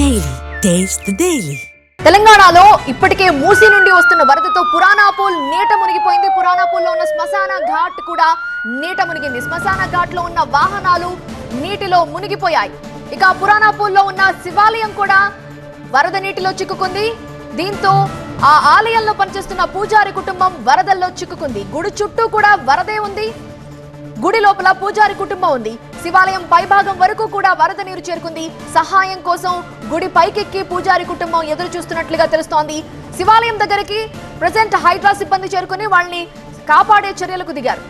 Daily. Taste the Daily. తెలంగాణలో ఇప్పటికే మూసీ నుండి వస్తున్న వరదతో పురాణాపూల్ నీట మునిగిపోయింది. పురాణాపూల్లో ఉన్న శ్మశాన ఘాట్ కూడా నీట మునిగింది. శ్మశాన ఘాట్ లో ఉన్న వాహనాలు నీటిలో మునిగిపోయాయి. ఇక పురాణాపూల్లో ఉన్న శివాలయం కూడా వరద నీటిలో చిక్కుకుంది. దీంతో ఆ ఆలయంలో పనిచేస్తున్న పూజారి కుటుంబం వరదల్లో చిక్కుకుంది. గుడి చుట్టూ కూడా వరదే ఉంది. గుడి లోపల పూజారి కుటుంబం ఉంది. శివాలయం పైభాగం వరకు కూడా వరద నీరు చేరుకుంది. సహాయం కోసం గుడి పైకెక్కి పూజారి కుటుంబం ఎదురు చూస్తున్నట్లుగా తెలుస్తోంది. శివాలయం దగ్గరికి ప్రెజెంట్ హైడ్రా సిబ్బంది చేరుకుని వాళ్ళని కాపాడే చర్యలకు దిగారు.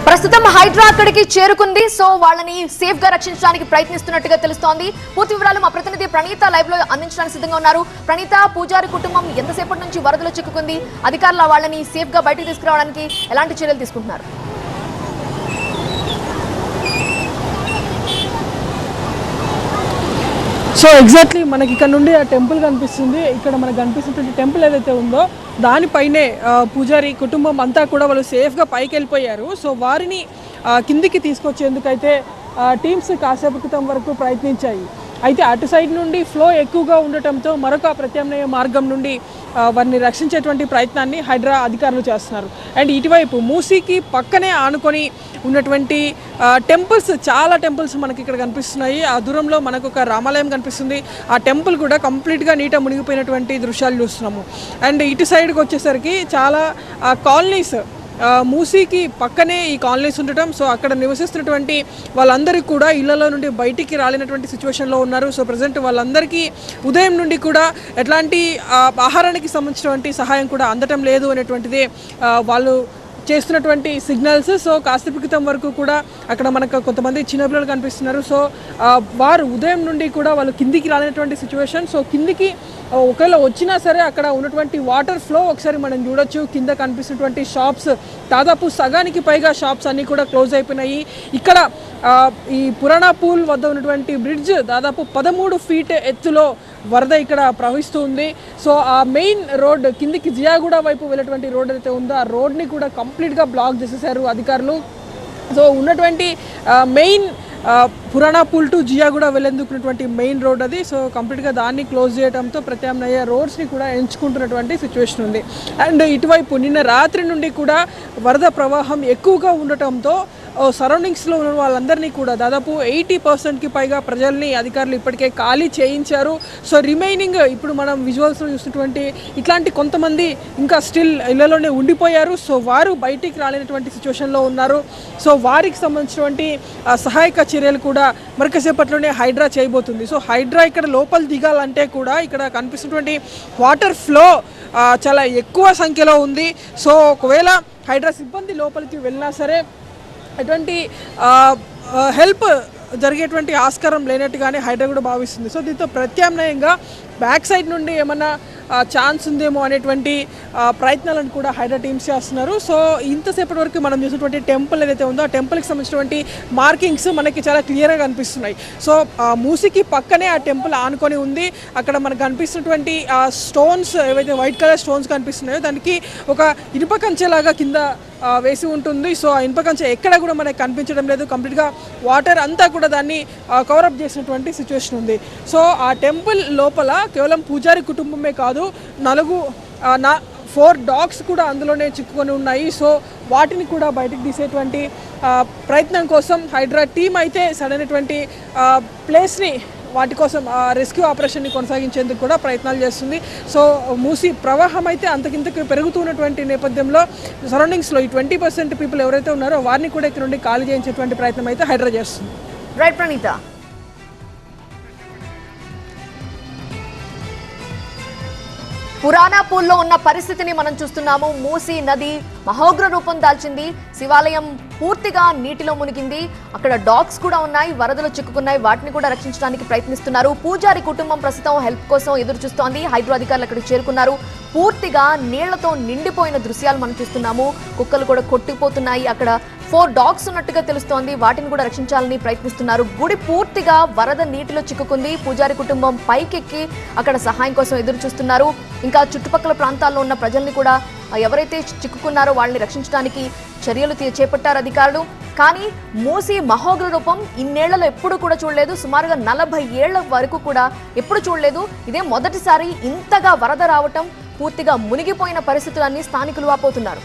ప్రస్తుతం హైడ్రా అక్కడికి చేరుకుంది. సో వాళ్ళని సేఫ్ గా రక్షించడానికి ప్రయత్నిస్తున్నట్టుగా తెలుస్తోంది. పూర్తి వివరాలు మా ప్రతినిధి ప్రణీత లైవ్ లో అందించడానికి సిద్ధంగా ఉన్నారు. ప్రణీత, పూజారి కుటుంబం ఎంతసేపటి నుంచి వరదలో చిక్కుకుంది? అధికారులు వాళ్ళని సేఫ్ గా బయటకు తీసుకురావడానికి ఎలాంటి చర్యలు తీసుకుంటున్నారు? సో ఎగ్జాక్ట్లీ మనకి ఇక్కడ నుండి ఆ టెంపుల్ కనిపిస్తుంది. ఇక్కడ మనకు కనిపిస్తున్నటువంటి టెంపుల్ ఏదైతే ఉందో దానిపైనే పూజారి కుటుంబం అంతా కూడా వాళ్ళు సేఫ్గా పైకి వెళ్ళిపోయారు. సో వారిని కిందికి తీసుకొచ్చేందుకైతే టీమ్స్ కాసేపు క్రితం వరకు ప్రయత్నించాయి. అయితే అటు సైడ్ నుండి ఫ్లో ఎక్కువగా ఉండటంతో మరొక ప్రత్యామ్నాయ మార్గం నుండి వారిని రక్షించేటువంటి ప్రయత్నాన్ని హైడ్రా అధికారులు చేస్తున్నారు. అండ్ ఇటువైపు మూసీకి పక్కనే ఆనుకొని ఉన్నటువంటి టెంపుల్స్, చాలా టెంపుల్స్ మనకి ఇక్కడ కనిపిస్తున్నాయి. ఆ దూరంలో మనకు ఒక రామాలయం కనిపిస్తుంది. ఆ టెంపుల్ కూడా కంప్లీట్గా నీట మునిగిపోయినటువంటి దృశ్యాలు చూస్తున్నాము. అండ్ ఇటు సైడ్కి వచ్చేసరికి చాలా కాలనీస్, మూసీకి పక్కనే ఈ కాలనీస్ ఉండటం, సో అక్కడ నివసిస్తున్నటువంటి వాళ్ళందరికీ కూడా ఇళ్లలో నుండి బయటికి రాలేనటువంటి సిచ్యువేషన్లో ఉన్నారు. సో ప్రజెంట్ వాళ్ళందరికీ ఉదయం నుండి కూడా ఎట్లాంటి ఆహారానికి సంబంధించినటువంటి సహాయం కూడా అందటం లేదు అనేటువంటిది వాళ్ళు చేస్తున్నటువంటి సిగ్నల్స్. సో కాసేపు క్రితం వరకు కూడా అక్కడ మనకు కొంతమంది చిన్నపిల్లలు కనిపిస్తున్నారు. సో వారు ఉదయం నుండి కూడా వాళ్ళు కిందికి రాలేనటువంటి సిచ్యువేషన్. సో కిందికి ఒకవేళ వచ్చినా సరే అక్కడ ఉన్నటువంటి వాటర్ ఫ్లో ఒకసారి మనం చూడొచ్చు. కింద కనిపిస్తున్నటువంటి షాప్స్ దాదాపు సగానికి పైగా షాప్స్ అన్నీ కూడా క్లోజ్ అయిపోయినాయి. ఇక్కడ ఈ పురాణాపూల్ వద్ద ఉన్నటువంటి బ్రిడ్జ్ దాదాపు 13 ఫీట్ ఎత్తులో వరద ఇక్కడ ప్రవహిస్తూ ఉంది. సో ఆ మెయిన్ రోడ్ కిందికి జియాగూడ వైపు వెళ్ళేటువంటి రోడ్ అయితే ఉందో ఆ రోడ్ని కూడా కంప్లీట్గా బ్లాక్ చేసేసారు అధికారులు. సో ఉన్నటువంటి మెయిన్ పురాణాపూల్ టు జియాగూడ వెళ్ళేందుకున్నటువంటి మెయిన్ రోడ్ అది. సో కంప్లీట్గా దాన్ని క్లోజ్ చేయడంతో ప్రత్యామ్నాయ రోడ్స్ని కూడా ఎంచుకుంటున్నటువంటి సిచ్యువేషన్ ఉంది. అండ్ ఇటువైపు నిన్న రాత్రి నుండి కూడా వరద ప్రవాహం ఎక్కువగా ఉండటంతో సరౌండింగ్స్లో ఉన్న వాళ్ళందరినీ కూడా దాదాపు 80%కి పైగా ప్రజల్ని అధికారులు ఇప్పటికే ఖాళీ చేయించారు. సో రిమైనింగ్ ఇప్పుడు మనం విజువల్స్లో చూసినటువంటి ఇట్లాంటి కొంతమంది ఇంకా స్టిల్ ఇళ్లలోనే ఉండిపోయారు. సో వారు బయటికి రాలేనటువంటి సిచ్యువేషన్లో ఉన్నారు. సో వారికి సంబంధించినటువంటి సహాయక చర్యలు కూడా మరికసేపట్లోనే హైడ్రా చేయబోతుంది. సో హైడ్రా ఇక్కడ లోపల దిగాలంటే కూడా ఇక్కడ కనిపిస్తున్నటువంటి వాటర్ ఫ్లో చాలా ఎక్కువ సంఖ్యలో ఉంది. సో ఒకవేళ హైడ్రా సిబ్బంది లోపలికి వెళ్ళినా సరే ఎటువంటి హెల్ప్ జరిగేటువంటి ఆస్కారం లేనట్టుగానే హైడ్రా కూడా భావిస్తుంది. సో దీంతో ప్రత్యామ్నాయంగా బ్యాక్ సైడ్ నుండి ఏమన్నా ఛాన్స్ ఉందేమో అనేటువంటి ప్రయత్నాలను కూడా హైడ్రా టీమ్స్ చేస్తున్నారు. సో ఇంతసేపటి వరకు మనం చూసినటువంటి టెంపుల్ ఏదైతే ఉందో ఆ టెంపుల్కి సంబంధించినటువంటి మార్కింగ్స్ మనకి చాలా క్లియర్గా కనిపిస్తున్నాయి. సో మూసీకి పక్కనే ఆ టెంపుల్ ఆనుకొని ఉంది. అక్కడ మనకు కనిపిస్తున్నటువంటి స్టోన్స్ ఏవైతే వైట్ కలర్ స్టోన్స్ కనిపిస్తున్నాయో దానికి ఒక ఇనుప కంచెలాగా కింద వేసి ఉంటుంది. సో ఆ ఇనుప కంచె ఎక్కడ కూడా మనకి కనిపించడం లేదు. కంప్లీట్గా వాటర్ అంతా కూడా దాన్ని కవరప్ చేసినటువంటి సిచ్యువేషన్ ఉంది. సో ఆ టెంపుల్ లోపల కేవలం పూజారి కుటుంబమే కాదు, 4 డాగ్స్ కూడా అందులోనే చిక్కుకొని ఉన్నాయి. సో వాటిని కూడా బయటకు తీసేటువంటి ప్రయత్నం కోసం హైడ్రా టీమ్ అయితే సరైనటువంటి ప్లేస్ని వాటి కోసం రెస్క్యూ ఆపరేషన్ని కొనసాగించేందుకు కూడా ప్రయత్నాలు చేస్తుంది. సో మూసీ ప్రవాహం అయితే అంతకింతకు పెరుగుతున్నటువంటి నేపథ్యంలో సరౌండింగ్స్లో ఈ 20% పీపుల్ ఎవరైతే ఉన్నారో వారిని కూడా ఇక్కడ నుండి ఖాళీ చేయించేటువంటి ప్రయత్నం అయితే హైడ్రా చేస్తుంది. రైట్ ప్రణీత. పురాణాపూల్లో ఉన్న పరిస్థితిని మనం చూస్తున్నాము. మూసీ నది మహోగ్ర రూపం దాల్చింది. శివాలయం పూర్తిగా నీటిలో మునిగింది. అక్కడ డాగ్స్ కూడా ఉన్నాయి, వరదలు చిక్కుకున్నాయి. వాటిని కూడా రక్షించడానికి ప్రయత్నిస్తున్నారు. పూజారి కుటుంబం ప్రస్తుతం హెల్ప్ కోసం ఎదురు చూస్తోంది. హైడ్రా అధికారులు అక్కడికి చేరుకున్నారు. పూర్తిగా నీళ్లతో నిండిపోయిన దృశ్యాలు మనం చూస్తున్నాము. కుక్కలు కూడా కొట్టిపోతున్నాయి. అక్కడ 4 డాగ్స్ ఉన్నట్టుగా తెలుస్తోంది. వాటిని కూడా రక్షించాలని ప్రయత్నిస్తున్నారు. గుడి పూర్తిగా వరద నీటిలో చిక్కుకుంది. పూజారి కుటుంబం పైకెక్కి అక్కడ సహాయం కోసం ఎదురు చూస్తున్నారు. ఇంకా చుట్టుపక్కల ప్రాంతాల్లో ఉన్న ప్రజల్ని కూడా ఎవరైతే చిక్కుకున్నారో వాళ్ళని రక్షించడానికి చర్యలు చేపట్టారు అధికారులు. కానీ మూసి మహోగ్ర రూపం ఇన్నేళ్లలో ఎప్పుడు కూడా చూడలేదు. సుమారుగా 40 ఏళ్ల వరకు కూడా ఎప్పుడు చూడలేదు. ఇదే మొదటిసారి ఇంతగా వరద రావటం, పూర్తిగా మునిగిపోయిన పరిస్థితులన్నీ స్థానికులు వాపోతున్నారు.